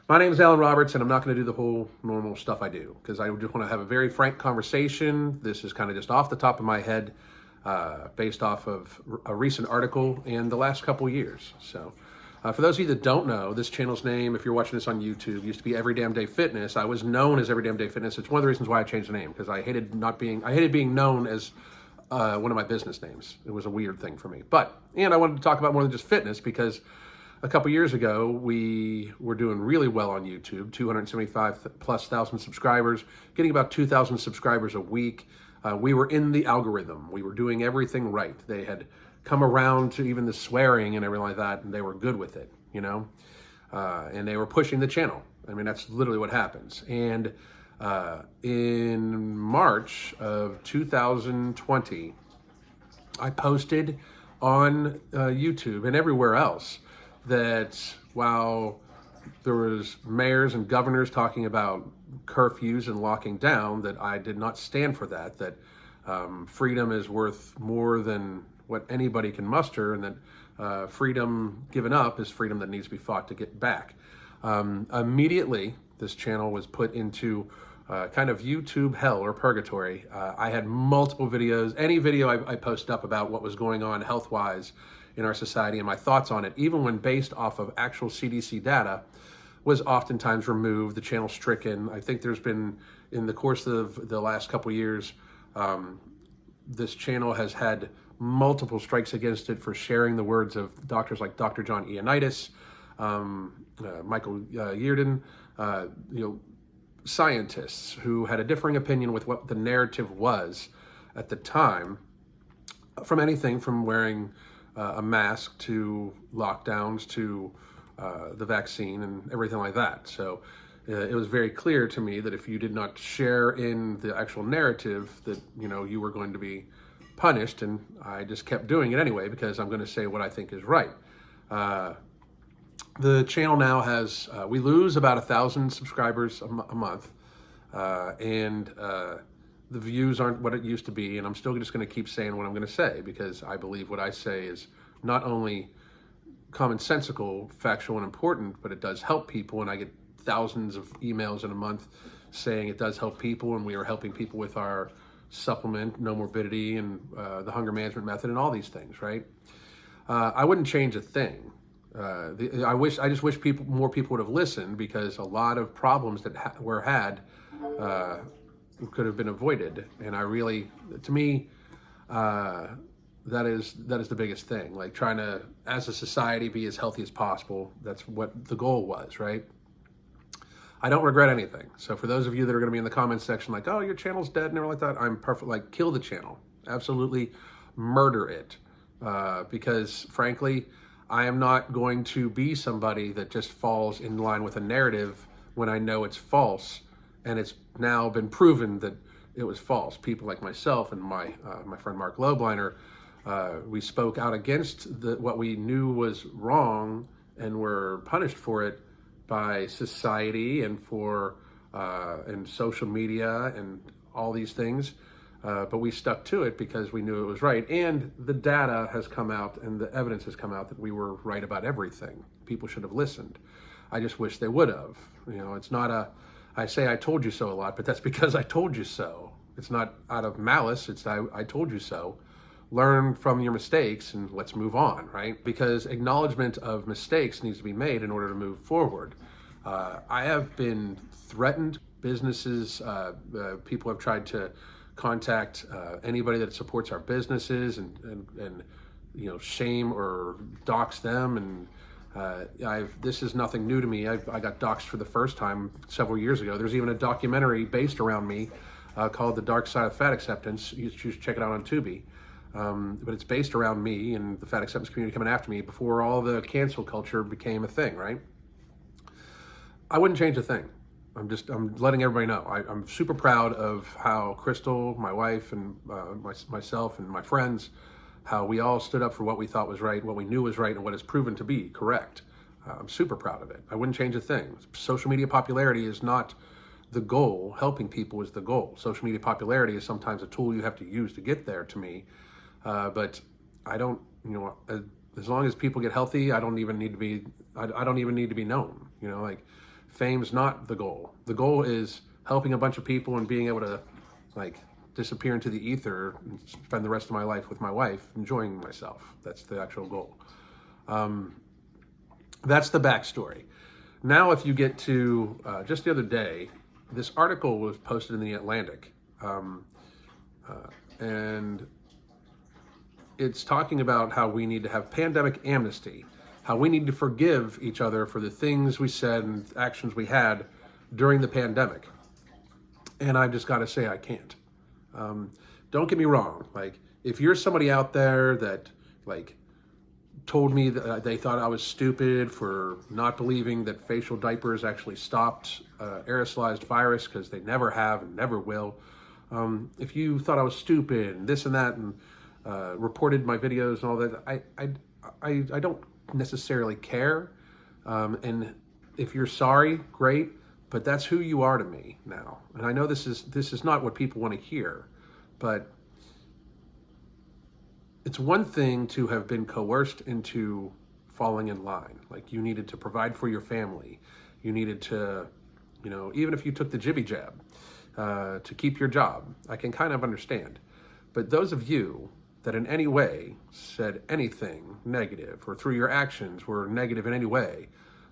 My name is Alan Roberts, and I'm not going to do the whole normal stuff I do because I just want to have a very frank conversation. This is kind of just off the top of my head, based off of a recent article in the last couple years. So, for those of you that don't know, this channel's name, if you're watching this on YouTube, used to be Every Damn Day Fitness. I was known as Every Damn Day Fitness. It's one of the reasons why I changed the name because I hated being known as one of my business names. It was a weird thing for me. And I wanted to talk about more than just fitness because a couple years ago, we were doing really well on YouTube, 275 plus thousand subscribers, getting about 2,000 subscribers a week. We were in the algorithm. We were doing everything right. They had come around to even the swearing and everything like that, and they were good with it, and they were pushing the channel. I mean, that's literally what happens. And in March of 2020, I posted on YouTube and everywhere else that while there was mayors and governors talking about curfews and locking down, that I did not stand for that, that freedom is worth more than what anybody can muster, and that freedom given up is freedom that needs to be fought to get back. Immediately, this channel was put into kind of YouTube hell or purgatory. I had multiple videos. Any video I posted up about what was going on health-wise in our society and my thoughts on it, even when based off of actual CDC data, was oftentimes removed, the channel stricken. I think there's been, in the course of the last couple of years, this channel has had multiple strikes against it for sharing the words of doctors like Dr. John Ioannidis, Michael Yeardon, scientists who had a differing opinion with what the narrative was at the time, from anything from wearing a mask to lockdowns to the vaccine and everything like that. So it was very clear to me that if you did not share in the actual narrative, that you were going to be punished, and I just kept doing it anyway because I'm going to say what I think is right. The channel now has, we lose about 1,000 subscribers a month, and the views aren't what it used to be, and I'm still just going to keep saying what I'm going to say because I believe what I say is not only commonsensical, factual, and important, but it does help people, and I get thousands of emails in a month saying it does help people, and we are helping people with our supplement, No Morbidity, and the hunger management method, and all these things, right? I wouldn't change a thing. I just wish more people would have listened, because a lot of problems that were had could have been avoided. And to me, that is the biggest thing. Like, trying to, as a society, be as healthy as possible. That's what the goal was, right? I don't regret anything. So for those of you that are going to be in the comments section like, oh, your channel's dead and everything like that, I'm perfect. Like, kill the channel. Absolutely murder it. Because frankly, I am not going to be somebody that just falls in line with a narrative when I know it's false, and it's now been proven that it was false. People like myself and my friend Mark Lobliner, we spoke out against what we knew was wrong and were punished for it by society and and social media and all these things. But we stuck to it because we knew it was right. And the data has come out and the evidence has come out that we were right about everything. People should have listened. I just wish they would have. It's not I say I told you so a lot, but that's because I told you so. It's not out of malice. It's I told you so. Learn from your mistakes and let's move on, right? Because acknowledgement of mistakes needs to be made in order to move forward. I have been threatened. Businesses, people have tried to contact anybody that supports our businesses and shame or dox them. And this is nothing new to me. I got doxxed for the first time several years ago. There's even a documentary based around me called The Dark Side of Fat Acceptance. You should check it out on Tubi. But it's based around me and the fat acceptance community coming after me before all the cancel culture became a thing, right? I wouldn't change a thing. I'm letting everybody know. I'm super proud of how Crystal, my wife, and myself and my friends, how we all stood up for what we thought was right, what we knew was right, and what has proven to be correct. I'm super proud of it. I wouldn't change a thing. Social media popularity is not the goal. Helping people is the goal. Social media popularity is sometimes a tool you have to use to get there, to me. But I don't, as long as people get healthy, I don't even need to be known. Fame's not the goal. The goal is helping a bunch of people and being able to like disappear into the ether and spend the rest of my life with my wife, enjoying myself. That's the actual goal. That's the backstory. Now, if you get to just the other day, this article was posted in the Atlantic, and it's talking about how we need to have pandemic amnesty, how we need to forgive each other for the things we said and actions we had during the pandemic. And I've just got to say, I can't. Don't get me wrong. Like, if you're somebody out there that like told me that they thought I was stupid for not believing that facial diapers actually stopped aerosolized virus, because they never have and never will. If you thought I was stupid and this and that and reported my videos and all that, I don't necessarily care. And if you're sorry, great, but that's who you are to me now. And I know this is not what people want to hear, but it's one thing to have been coerced into falling in line. Like, you needed to provide for your family. You needed to, even if you took the jibby jab to keep your job, I can kind of understand. But those of you that in any way said anything negative, or through your actions were negative in any way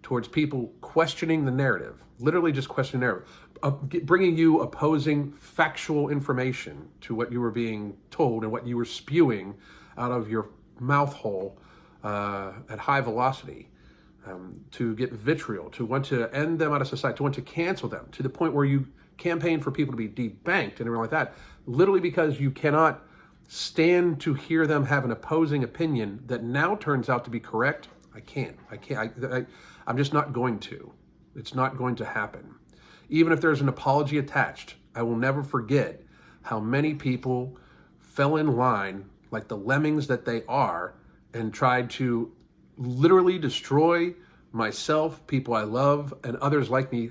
towards people questioning the narrative, literally just questioning the narrative, bringing you opposing factual information to what you were being told and what you were spewing out of your mouth hole at high velocity, to get vitriol, to want to end them out of society, to want to cancel them, to the point where you campaign for people to be debanked and everything like that, literally because you cannot stand to hear them have an opposing opinion that now turns out to be correct. I'm just not going to. It's not going to happen. Even if there's an apology attached, I will never forget how many people fell in line like the lemmings that they are and tried to literally destroy myself, people I love, and others like me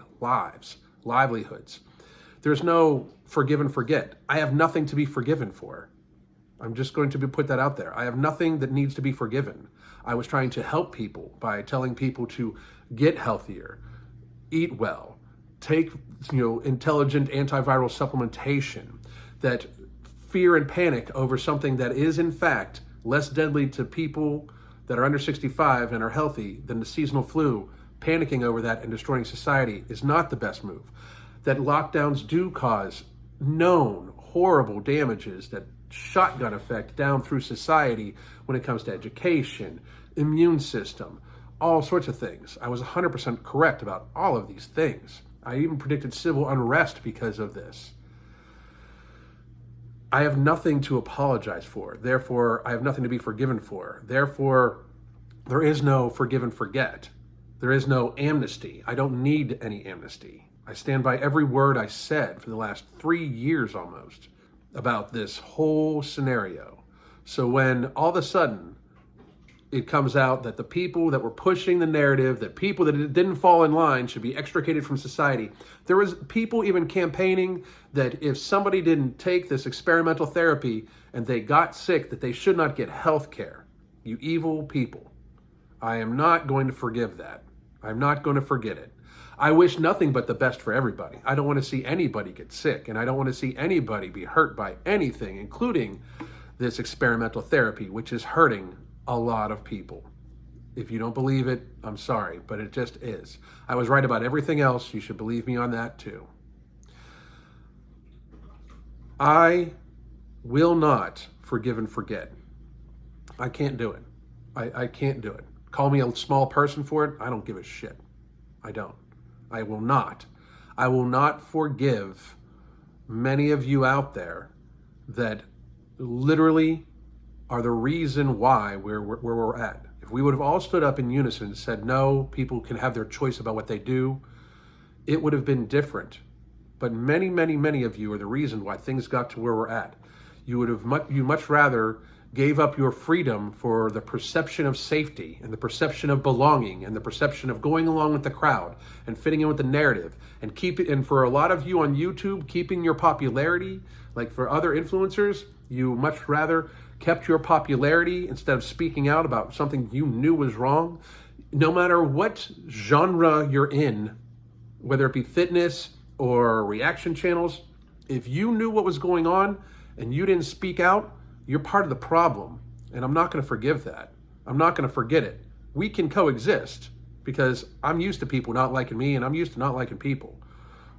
livelihoods. There's no forgive and forget. I have nothing to be forgiven for. I'm just going to put that out there. I have nothing that needs to be forgiven. I was trying to help people by telling people to get healthier, eat well, take intelligent antiviral supplementation, that fear and panic over something that is in fact less deadly to people that are under 65 and are healthy than the seasonal flu. Panicking over that and destroying society is not the best move. That lockdowns do cause known horrible damages that shotgun effect down through society when it comes to education, immune system, all sorts of things. I was 100% correct about all of these things. I even predicted civil unrest because of this. I have nothing to apologize for. Therefore, I have nothing to be forgiven for. Therefore, there is no forgive and forget. There is no amnesty. I don't need any amnesty. I stand by every word I said for the last 3 years almost about this whole scenario. So when all of a sudden it comes out that the people that were pushing the narrative, that people that didn't fall in line should be extricated from society, there was people even campaigning that if somebody didn't take this experimental therapy and they got sick, that they should not get health care. You evil people. I am not going to forgive that. I'm not going to forget it. I wish nothing but the best for everybody. I don't want to see anybody get sick, and I don't want to see anybody be hurt by anything, including this experimental therapy, which is hurting a lot of people. If you don't believe it, I'm sorry, but it just is. I was right about everything else. You should believe me on that too. I will not forgive and forget. I can't do it. I can't do it. Call me a small person for it. I don't give a shit. I don't. I will not. I will not forgive many of you out there that literally are the reason why where we're at. If we would have all stood up in unison and said, no, people can have their choice about what they do, it would have been different. But many, many, many of you are the reason why things got to where we're at. You would have much rather gave up your freedom for the perception of safety and the perception of belonging and the perception of going along with the crowd and fitting in with the narrative and and for a lot of you on YouTube, keeping your popularity, like for other influencers, you much rather kept your popularity instead of speaking out about something you knew was wrong. No matter what genre you're in, whether it be fitness or reaction channels, if you knew what was going on and you didn't speak out, you're part of the problem. And I'm not going to forgive that. I'm not going to forget it. We can coexist because I'm used to people not liking me and I'm used to not liking people.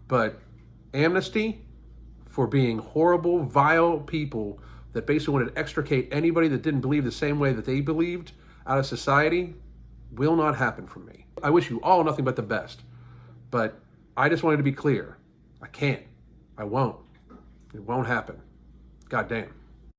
But Amnesty, for being horrible, vile people that basically wanted to extricate anybody that didn't believe the same way that they believed out of society, will not happen for me. I wish you all nothing but the best. But I just wanted to be clear. I can't. I won't. It won't happen. God damn.